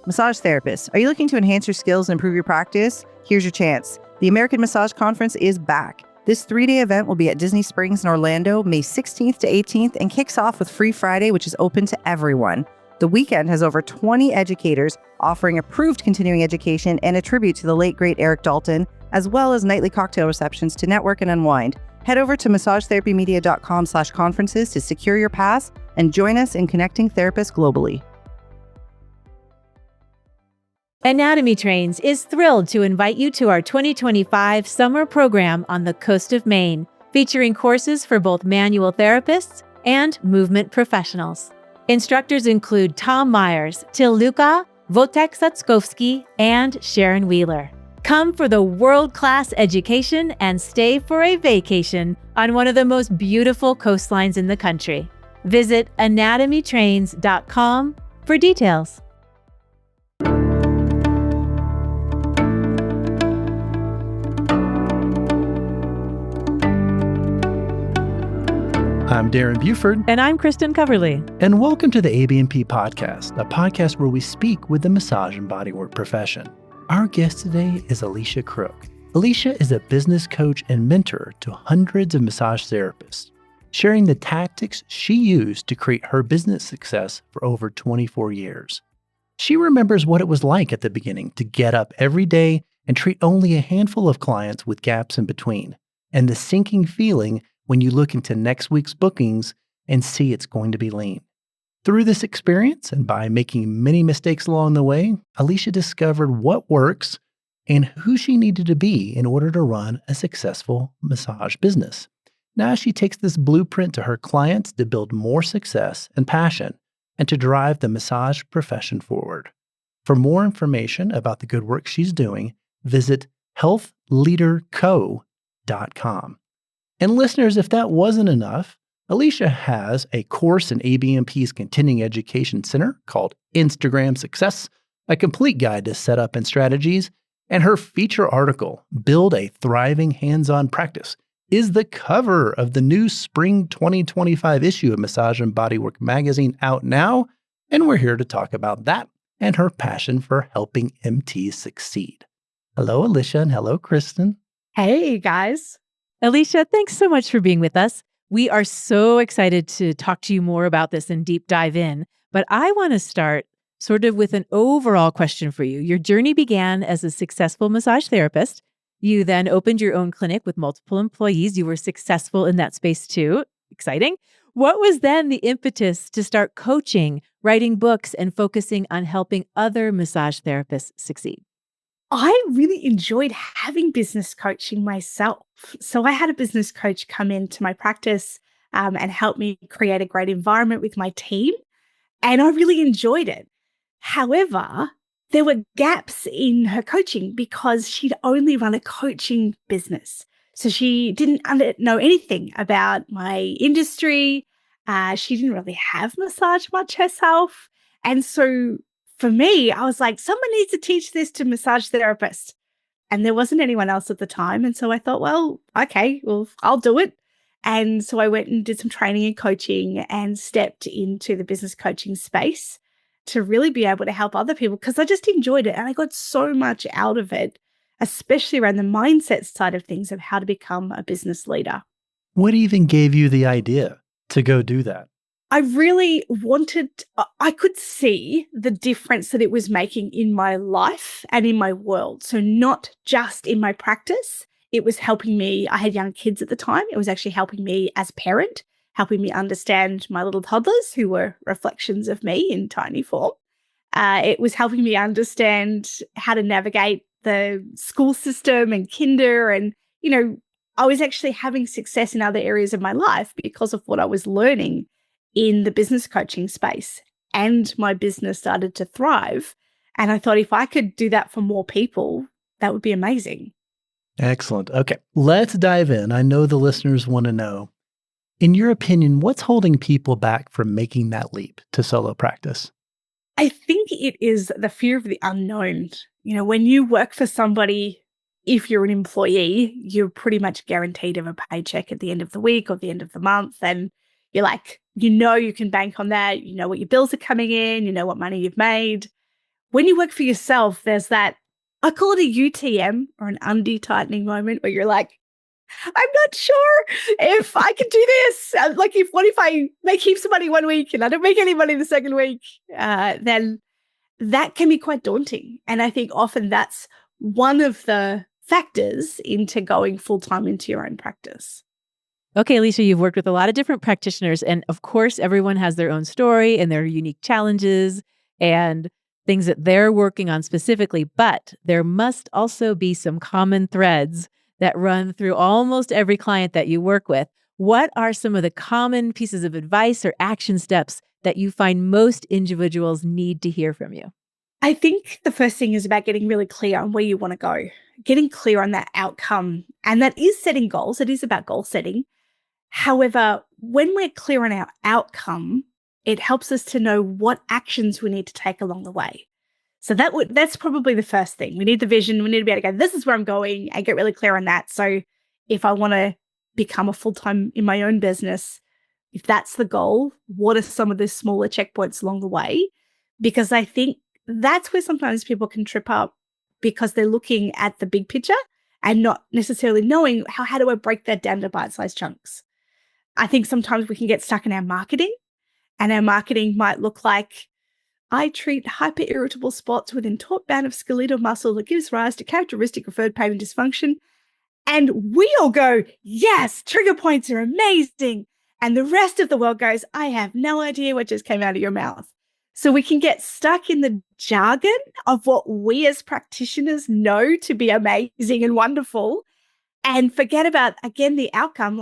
Massage therapists, are you looking to enhance your skills and improve your practice? Here's your chance. The American Massage Conference is back. This 3-day event will be at Disney Springs in Orlando, May 16th to 18th, and kicks off with Free Friday, which is open to everyone. The weekend has over 20 educators offering approved continuing education and a tribute to the late, great Eric Dalton, as well as nightly cocktail receptions to network and unwind. Head over to massagetherapymedia.com/conferences to secure your pass and join us in connecting therapists globally. Anatomy Trains is thrilled to invite you to our 2025 summer program on the coast of Maine, featuring courses for both manual therapists and movement professionals. Instructors include Tom Myers, Till Luka, Wojtek Satskovsky, and Sharon Wheeler. Come for the world-class education and stay for a vacation on one of the most beautiful coastlines in the country. Visit anatomytrains.com for details. I'm Darren Buford. And I'm Kristin Coverley. And welcome to the ABMP podcast, a podcast where we speak with the massage and bodywork profession. Our guest today is Elicia Crook. Elicia is a business coach and mentor to hundreds of massage therapists, sharing the tactics she used to create her business success for over 24 years. She remembers what it was like at the beginning to get up every day and treat only a handful of clients with gaps in between, and the sinking feeling when you look into next week's bookings and see it's going to be lean. Through this experience and by making many mistakes along the way, Elicia discovered what works and who she needed to be in order to run a successful massage business. Now she takes this blueprint to her clients to build more success and passion and to drive the massage profession forward. For more information about the good work she's doing, visit healthleaderco.com. And listeners, if that wasn't enough, Elicia has a course in ABMP's Continuing Education Center called Instagram Success, a complete guide to setup and strategies, and her feature article, Build a Thriving Hands-On Practice, is the cover of the new spring 2025 issue of Massage and Bodywork magazine out now, and we're here to talk about that and her passion for helping MTs succeed. Hello, Elicia, and hello, Kristin. Hey, guys. Elicia, thanks so much for being with us. We are so excited to talk to you more about this and deep dive in, but I want to start sort of with an overall question for you. Your journey began as a successful massage therapist. You then opened your own clinic with multiple employees. You were successful in that space too. Exciting. What was then the impetus to start coaching, writing books, and focusing on helping other massage therapists succeed? I really enjoyed having business coaching myself. So I had a business coach come into my practice and help me create a great environment with my team. And I really enjoyed it. However, there were gaps in her coaching because she'd only run a coaching business. So she didn't know anything about my industry. She didn't really have massage much herself. And so for me, I was like, someone needs to teach this to massage therapists. And there wasn't anyone else at the time. And so I thought, well, okay, well, I'll do it. And so I went and did some training and coaching and stepped into the business coaching space to really be able to help other people because I just enjoyed it. And I got so much out of it, especially around the mindset side of things of how to become a business leader. What even gave you the idea to go do that? I really I could see the difference that it was making in my life and in my world. So not just in my practice, it was helping me. I had young kids at the time. It was actually helping me as a parent, helping me understand my little toddlers who were reflections of me in tiny form. It was helping me understand how to navigate the school system and kinder. And, I was actually having success in other areas of my life because of what I was learning in the business coaching space, and my business started to thrive. And I thought if I could do that for more people, that would be amazing. Excellent. Okay, let's dive in. I know the listeners want to know, in your opinion, what's holding people back from making that leap to solo practice? I think it is the fear of the unknown. When you work for somebody, if you're an employee, you're pretty much guaranteed of a paycheck at the end of the week or the end of the month. And you're like, you can bank on that. You know what your bills are coming in. You know what money you've made. when you work for yourself, there's that, I call it a UTM, or an undie tightening moment, where you're like, I'm not sure if I can do this. What if I make heaps of money one week and I don't make any money the second week? Then that can be quite daunting. And I think often that's one of the factors into going full-time into your own practice. Okay, Elicia, you've worked with a lot of different practitioners, and of course, everyone has their own story and their unique challenges and things that they're working on specifically, but there must also be some common threads that run through almost every client that you work with. What are some of the common pieces of advice or action steps that you find most individuals need to hear from you? I think the first thing is about getting really clear on where you want to go, getting clear on that outcome. And that is setting goals. It is about goal setting. However, when we're clear on our outcome, it helps us to know what actions we need to take along the way. So that's probably the first thing. We need the vision. We need to be able to go, this is where I'm going, and get really clear on that. So if I want to become a full-time in my own business, if that's the goal, what are some of the smaller checkpoints along the way? Because I think that's where sometimes people can trip up, because they're looking at the big picture and not necessarily knowing how do I break that down to bite-sized chunks. I think sometimes we can get stuck in our marketing, and our marketing might look like, I treat hyper-irritable spots within taut band of skeletal muscle that gives rise to characteristic referred pain and dysfunction. And we all go, yes, trigger points are amazing. And the rest of the world goes, I have no idea what just came out of your mouth. So we can get stuck in the jargon of what we as practitioners know to be amazing and wonderful, and forget about, again, the outcome.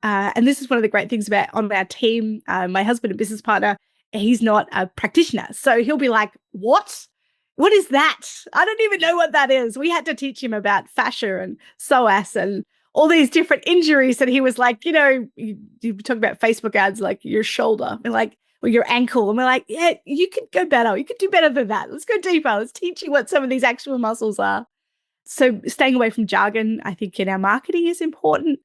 And this is one of the great things about on our team, my husband and business partner, he's not a practitioner. So he'll be like, what? What is that? I don't even know what that is. We had to teach him about fascia and psoas and all these different injuries. And he was like, you talk about Facebook ads, like your shoulder and or your ankle. And we're like, yeah, you could go better. You could do better than that. Let's go deeper. Let's teach you what some of these actual muscles are. So staying away from jargon, I think, in our marketing is important.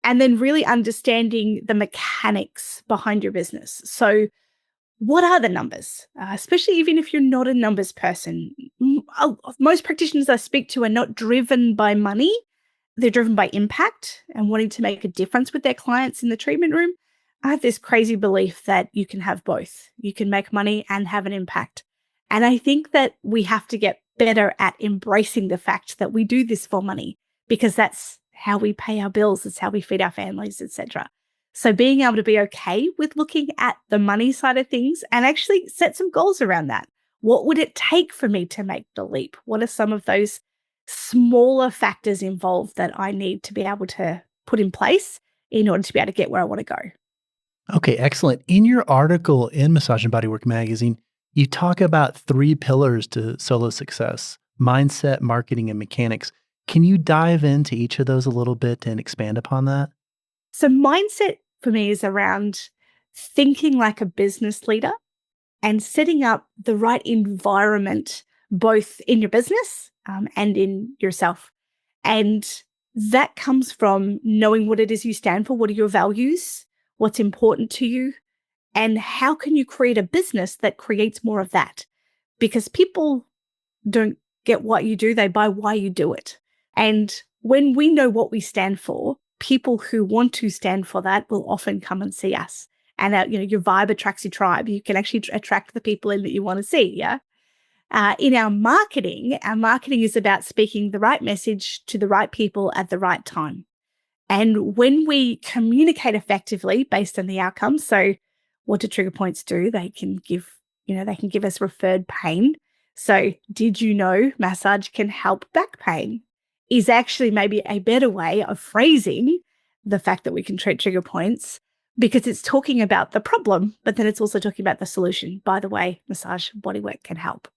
And then really understanding the mechanics behind your business. So what are the numbers? Especially even if you're not a numbers person. Most practitioners I speak to are not driven by money. They're driven by impact and wanting to make a difference with their clients in the treatment room. I have this crazy belief that you can have both. You can make money and have an impact. And I think that we have to get better at embracing the fact that we do this for money, because that's how we pay our bills. It's how we feed our families, etc. So being able to be okay with looking at the money side of things and actually set some goals around that. What would it take for me to make the leap? What are some of those smaller factors involved that I need to be able to put in place in order to be able to get where I want to go? Okay, excellent. In your article in Massage and Bodywork magazine, you talk about 3 pillars to solo success: mindset, marketing, and mechanics. Can you dive into each of those a little bit and expand upon that? So mindset for me is around thinking like a business leader and setting up the right environment, both in your business and in yourself. And that comes from knowing what it is you stand for, what are your values, what's important to you, and how can you create a business that creates more of that? Because people don't get what you do, they buy why you do it. And when we know what we stand for, people who want to stand for that will often come and see us. And your vibe attracts your tribe. You can actually attract the people in that you want to see. Yeah. In our marketing is about speaking the right message to the right people at the right time. And when we communicate effectively based on the outcomes, so what do trigger points do? They can give us referred pain. So did you know massage can help back pain? Is actually maybe a better way of phrasing the fact that we can treat trigger points, because it's talking about the problem, but then it's also talking about the solution. By the way, Massage Bodywork can help.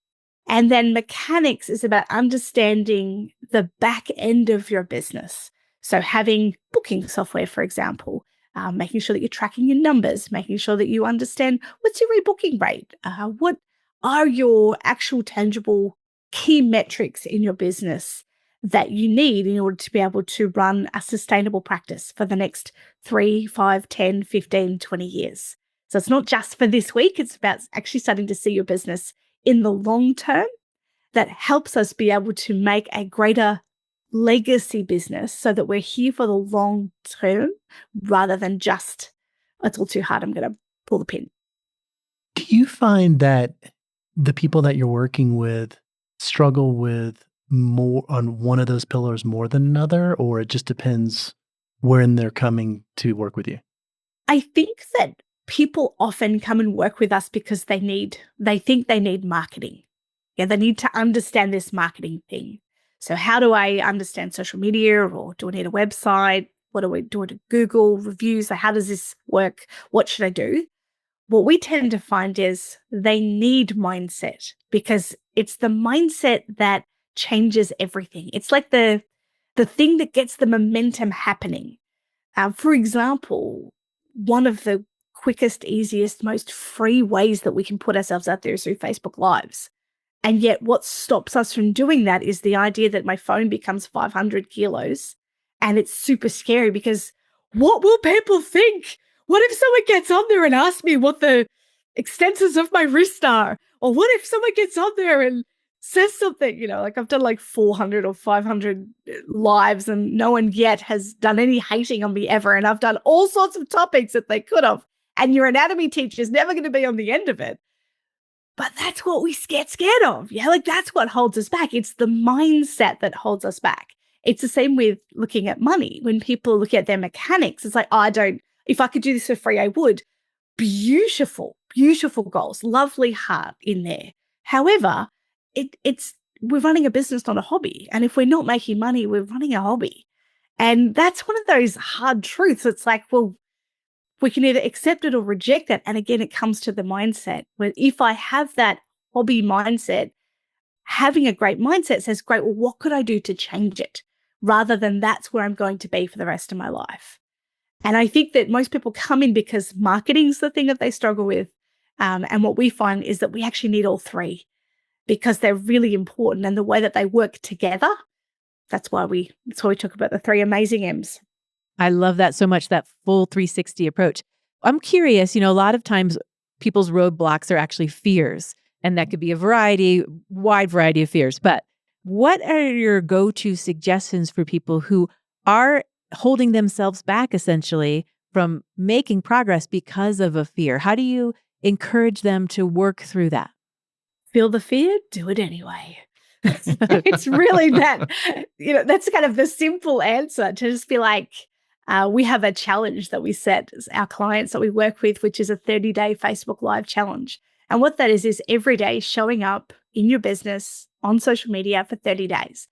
And then mechanics is about understanding the back end of your business. So having booking software, for example, making sure that you're tracking your numbers, making sure that you understand what's your rebooking rate, what are your actual tangible key metrics in your business that you need in order to be able to run a sustainable practice for the next 3, 5, 10, 15, 20 years. So it's not just for this week, it's about actually starting to see your business in the long term that helps us be able to make a greater legacy business so that we're here for the long term rather than just, it's all too hard, I'm going to pull the pin. Do you find that the people that you're working with struggle with more on one of those pillars more than another, or it just depends when they're coming to work with you? I think that people often come and work with us because they think they need marketing. Yeah, they need to understand this marketing thing. So how do I understand social media, or do I need a website? What do I do to Google reviews? How does this work? What should I do? What we tend to find is they need mindset, because it's the mindset that changes everything. It's like the thing that gets the momentum happening. For example, one of the quickest, easiest, most free ways that we can put ourselves out there is through Facebook Lives. And yet what stops us from doing that is the idea that my phone becomes 500 kilos. And it's super scary because what will people think? What if someone gets on there and asks me what the extensions of my wrist are? Or what if someone gets on there and says something, like I've done like 400 or 500 lives and no one yet has done any hating on me ever. And I've done all sorts of topics that they could have. And your anatomy teacher is never going to be on the end of it. But that's what we get scared of. Yeah, like that's what holds us back. It's the mindset that holds us back. It's the same with looking at money. When people look at their mechanics, it's like, if I could do this for free, I would. Beautiful, beautiful goals, lovely heart in there. However, we're running a business, not a hobby. And if we're not making money, we're running a hobby. And that's one of those hard truths. It's like, well, we can either accept it or reject it. And again, it comes to the mindset. Where if I have that hobby mindset, having a great mindset says, great, well, what could I do to change it? Rather than that's where I'm going to be for the rest of my life. And I think that most people come in because marketing's the thing that they struggle with. And what we find is that we actually need all three, because they're really important, and the way that they work together, that's why we talk about the three amazing M's. I love that so much, that full 360 approach. I'm curious, a lot of times people's roadblocks are actually fears, and that could be a wide variety of fears. But what are your go-to suggestions for people who are holding themselves back essentially from making progress because of a fear? How do you encourage them to work through that? Feel the fear, do it anyway. It's really that, that's kind of the simple answer, to just be like, we have a challenge that we set our clients that we work with, which is a 30-day Facebook Live challenge. And what that is every day showing up in your business on social media for 30 days.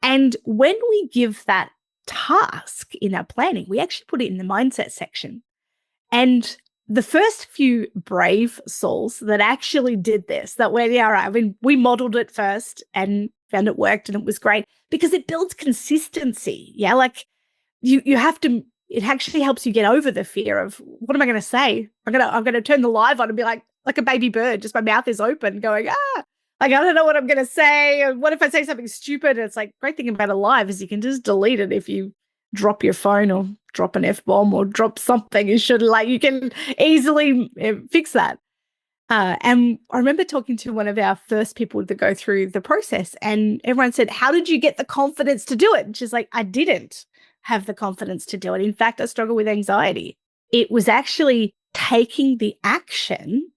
And when we give that task in our planning, we actually put it in the mindset section. And the first few brave souls that actually did this, that went, yeah, all right, I mean, we modeled it first and found it worked, and it was great because it builds consistency. Yeah, like you have to, it actually helps you get over the fear of, what am I going to say? I'm going to turn the live on and be like a baby bird, just my mouth is open going, like, I don't know what I'm going to say. And what if I say something stupid? And it's like, great thing about a live is you can just delete it if you drop your phone or drop an F-bomb or drop something. You can easily fix that. And I remember talking to one of our first people to go through the process, and everyone said, how did you get the confidence to do it? And she's like, I didn't have the confidence to do it. In fact, I struggle with anxiety. It was actually taking the action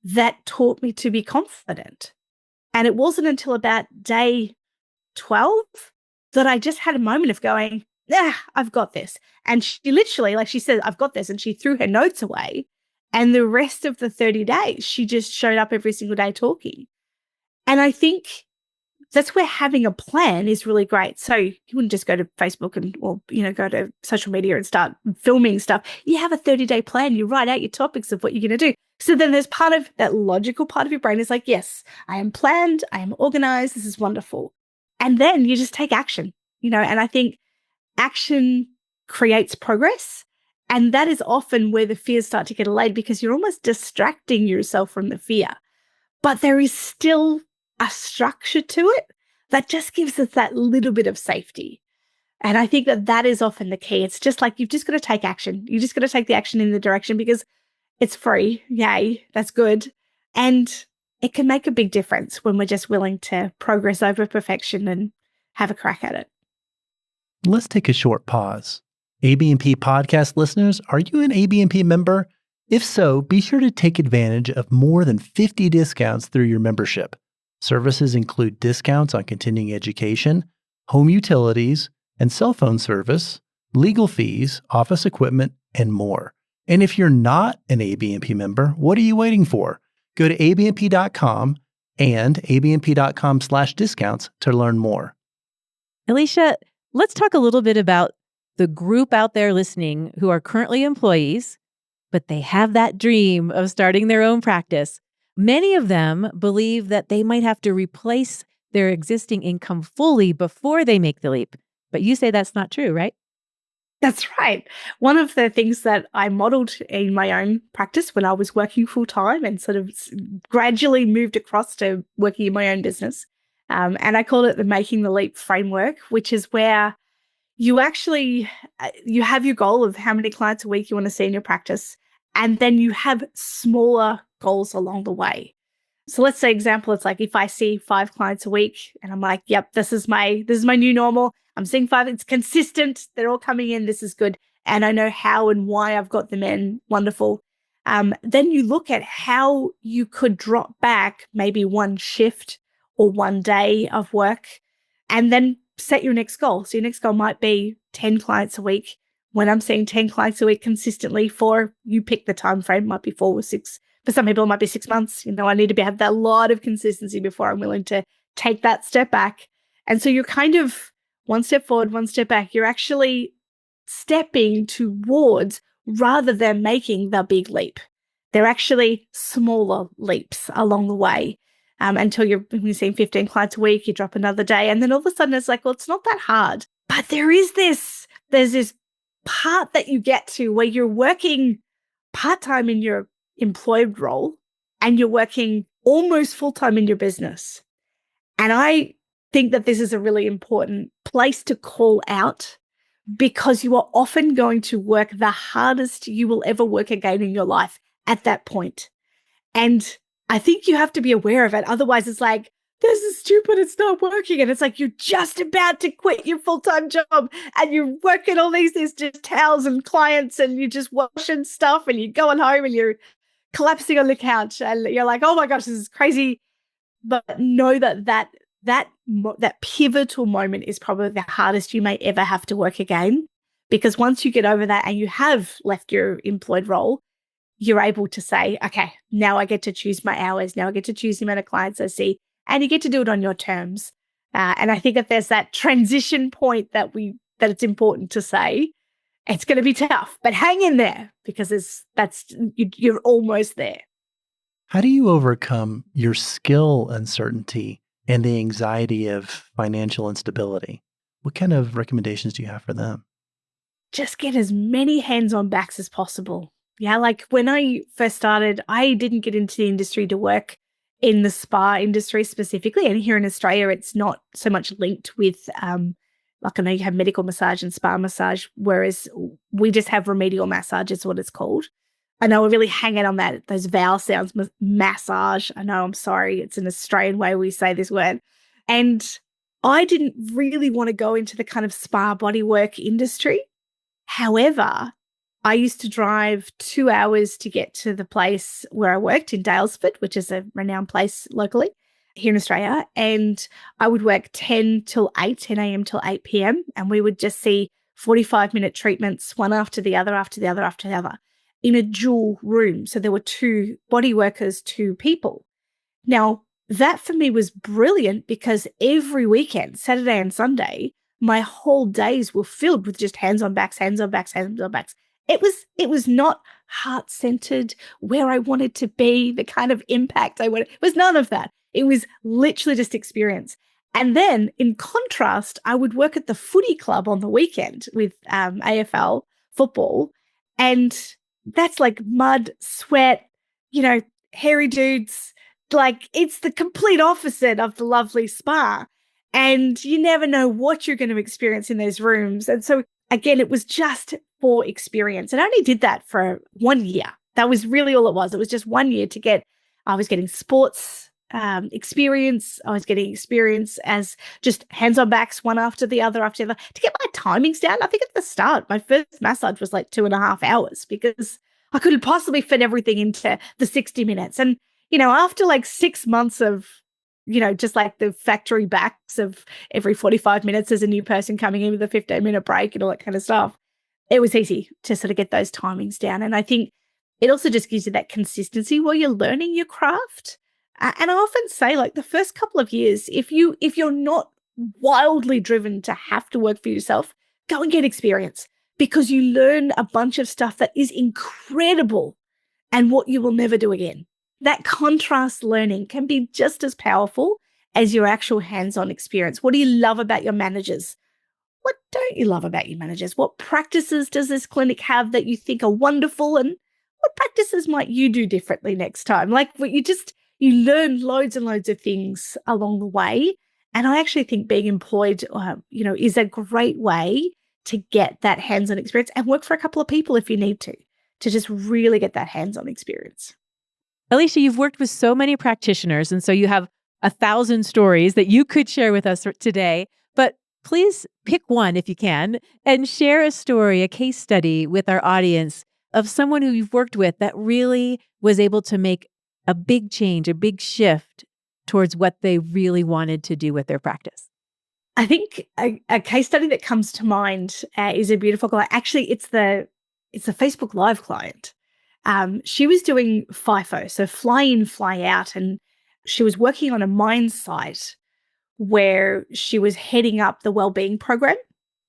that taught me to be confident. And it wasn't until about day 12 that I just had a moment of going, I've got this. And she literally, like she said, I've got this. And she threw her notes away. And the rest of the 30 days, she just showed up every single day talking. And I think that's where having a plan is really great. So you wouldn't just go to Facebook or go to social media and start filming stuff. You have a 30-day plan. You write out your topics of what you're going to do. So then there's part of that logical part of your brain is like, yes, I am planned. I am organized. This is wonderful. And then you just take action, and I think action creates progress. And that is often where the fears start to get allayed, because you're almost distracting yourself from the fear. But there is still a structure to it that just gives us that little bit of safety. And I think that is often the key. It's just like, you've just got to take action. You just got to take the action in the direction, because it's free. Yay, that's good. And it can make a big difference when we're just willing to progress over perfection and have a crack at it. Let's take a short pause. ABMP podcast listeners, are you an ABMP member? If so, be sure to take advantage of more than 50 discounts through your membership. Services include discounts on continuing education, home utilities, and cell phone service, legal fees, office equipment, and more. And if you're not an ABMP member, what are you waiting for? Go to abmp.com and abmp.com/discounts to learn more. Elicia, let's talk a little bit about the group out there listening who are currently employees, but they have that dream of starting their own practice. Many of them believe that they might have to replace their existing income fully before they make the leap. But you say that's not true, right? That's right. One of the things that I modeled in my own practice when I was working full time and sort of gradually moved across to working in my own business. And I called it the Making the Leap framework, which is where you actually, you have your goal of how many clients a week you want to see in your practice. And then you have smaller goals along the way. So let's say example, it's like if I see 5 clients a week and I'm like, yep, this is my new normal. I'm seeing 5, it's consistent. They're all coming in. This is good. And I know how and why I've got them in. Wonderful. Then you look at how you could drop back maybe one shift or one day of work and then set your next goal. So your next goal might be 10 clients a week. When I'm seeing 10 clients a week consistently for, you pick the time frame, might be 4 or 6. For some people, it might be 6 months. I need to have that lot of consistency before I'm willing to take that step back. And so you're kind of one step forward, one step back. You're actually stepping towards rather than making the big leap. They're actually smaller leaps along the way until you're seeing 15 clients a week, you drop another day. And then all of a sudden it's like, well, it's not that hard. But there's this part that you get to where you're working part-time in your employed role and you're working almost full-time in your business. And I think that this is a really important place to call out because you are often going to work the hardest you will ever work again in your life at that point. And I think you have to be aware of it. Otherwise, it's like, this is stupid, it's not working. And it's like you're just about to quit your full-time job and you're working all these just towels and clients and you're just washing stuff and you're going home and you're collapsing on the couch and you're like, oh my gosh, this is crazy. But know that pivotal moment is probably the hardest you may ever have to work again. Because once you get over that and you have left your employed role, you're able to say, okay, now I get to choose my hours. Now I get to choose the amount of clients I see. And you get to do it on your terms. And I think that there's that transition point that it's important to say. It's going to be tough, but hang in there because you're almost there. How do you overcome your skill uncertainty and the anxiety of financial instability? What kind of recommendations do you have for them? Just get as many hands on backs as possible. Yeah, like when I first started, I didn't get into the industry to work in the spa industry specifically. And here in Australia, it's not so much linked with, like I know you have medical massage and spa massage, whereas we just have remedial massage is what it's called. I know we're really hanging on those vowel sounds, massage. I know, I'm sorry. It's an Australian way we say this word. And I didn't really want to go into the kind of spa bodywork industry. However, I used to drive 2 hours to get to the place where I worked in Daylesford, which is a renowned place locally here in Australia. And I would work 10 a.m. till 8 p.m. And we would just see 45-minute treatments, one after the other, in a dual room. So there were 2 body workers, 2 people. Now, that for me was brilliant because every weekend, Saturday and Sunday, my whole days were filled with just hands on backs. It was not heart-centered, where I wanted to be, the kind of impact I wanted. It was none of that. It was literally just experience. And then in contrast, I would work at the footy club on the weekend with AFL football. And that's like mud, sweat, hairy dudes. Like it's the complete opposite of the lovely spa. And you never know what you're going to experience in those rooms. And so again, it was just for experience. And I only did that for 1 year. That was really all it was. It was just 1 year I was getting sports experience. I was getting experience as just hands-on backs, one after the other, to get my timings down. I think at the start, my first massage was like 2.5 hours because I couldn't possibly fit everything into the 60 minutes. And, after like 6 months of, just like the factory backs of every 45 minutes, there's a new person coming in with a 15-minute break and all that kind of stuff. It was easy to sort of get those timings down. And I think it also just gives you that consistency while you're learning your craft. And I often say, like, the first couple of years, if you're not wildly driven to have to work for yourself, go and get experience, because you learn a bunch of stuff that is incredible and what you will never do again. That contrast learning can be just as powerful as your actual hands-on experience. What do you love about your managers? What don't you love about your managers? What practices does this clinic have that you think are wonderful? And what practices might you do differently next time? Like, you learn loads and loads of things along the way. And I actually think being employed, is a great way to get that hands-on experience and work for a couple of people if you need to just really get that hands-on experience. Elicia, you've worked with so many practitioners, and so you have 1,000 stories that you could share with us today. But please pick one if you can and share a story, a case study with our audience of someone who you've worked with that really was able to make a big change, a big shift towards what they really wanted to do with their practice. I think a case study that comes to mind is a beautiful client. Actually, it's the Facebook Live client. She was doing FIFO, so fly in, fly out, and she was working on a mine site where she was heading up the wellbeing program.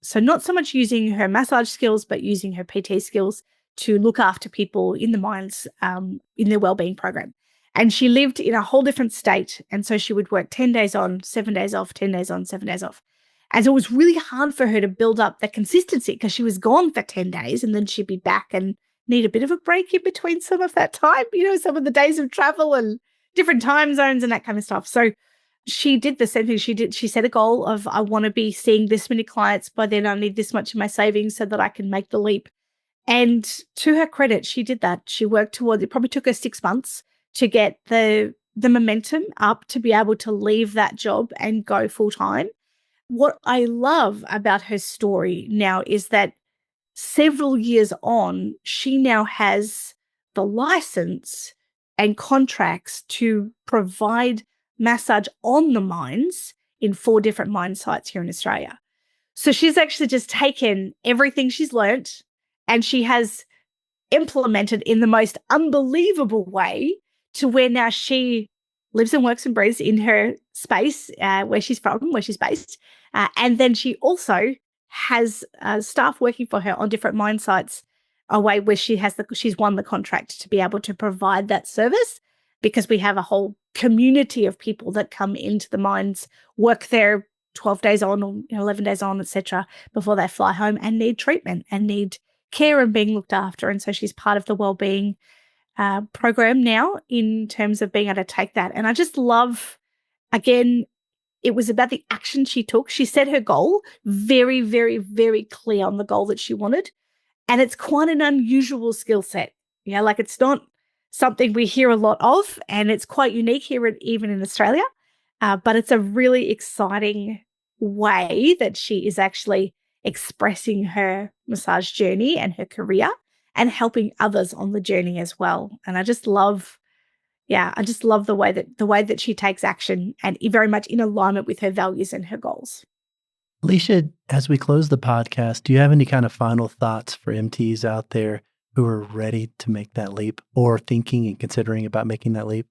So not so much using her massage skills, but using her PT skills to look after people in the mines in their wellbeing program. And she lived in a whole different state. And so she would work 10 days on, 7 days off, 10 days on, 7 days off. And so it was really hard for her to build up the consistency because she was gone for 10 days and then she'd be back and need a bit of a break in between some of that time, some of the days of travel and different time zones and that kind of stuff. So she did the same thing. She set a goal of, I want to be seeing this many clients, by then I need this much of my savings so that I can make the leap. And to her credit, she did that. She worked towards it. Probably took her 6 months to get the momentum up to be able to leave that job and go full time. What I love about her story now is that several years on, she now has the license and contracts to provide massage on the mines in 4 different mine sites here in Australia. So she's actually just taken everything she's learnt and she has implemented in the most unbelievable way to where now she lives and works and breathes in her space where she's from, where she's based. And then she also has staff working for her on different mine sites away where she's won the contract to be able to provide that service, because we have a whole community of people that come into the mines, work there 12 days on or 11 days on, etc., before they fly home and need treatment and need care and being looked after. And so she's part of the wellbeing program now in terms of being able to take that. And I just love, again, it was about the action she took. She set her goal very, very, very clear on the goal that she wanted. And it's quite an unusual skill set. Like it's not something we hear a lot of, and it's quite unique here, even in Australia. But it's a really exciting way that she is actually expressing her massage journey and her career and helping others on the journey as well. And I just love the way that she takes action and very much in alignment with her values and her goals. Elicia, as we close the podcast, do you have any kind of final thoughts for MTs out there who are ready to make that leap or thinking and considering about making that leap?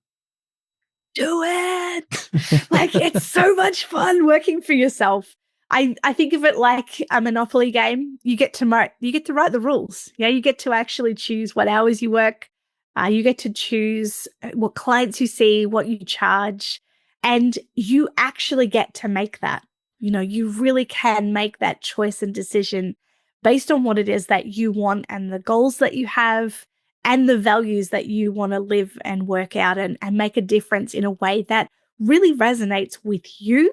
Do it! Like, it's so much fun working for yourself. I think of it like a Monopoly game. You get to write the rules. You get to actually choose what hours you work. You get to choose what clients you see, what you charge, and you actually get to make that. You really can make that choice and decision based on what it is that you want and the goals that you have and the values that you want to live and work out and make a difference in a way that really resonates with you.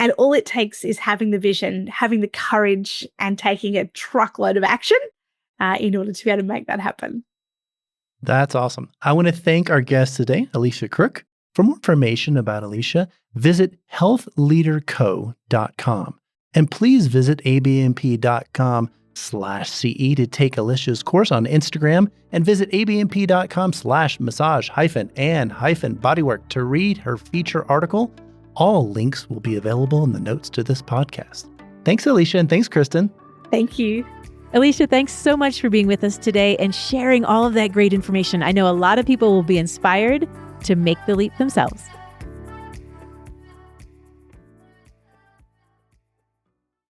And all it takes is having the vision, having the courage, and taking a truckload of action in order to be able to make that happen. That's awesome. I want to thank our guest today, Elicia Crook, For more information about Elicia, visit healthleaderco.com. And please visit abmp.com/CE to take Alicia's course on Instagram, and visit abmp.com/massage-and-bodywork to read her feature article. All links will be available in the notes to this podcast. Thanks, Elicia, and thanks, Kristin. Thank you. Elicia, thanks so much for being with us today and sharing all of that great information. I know a lot of people will be inspired to make the leap themselves.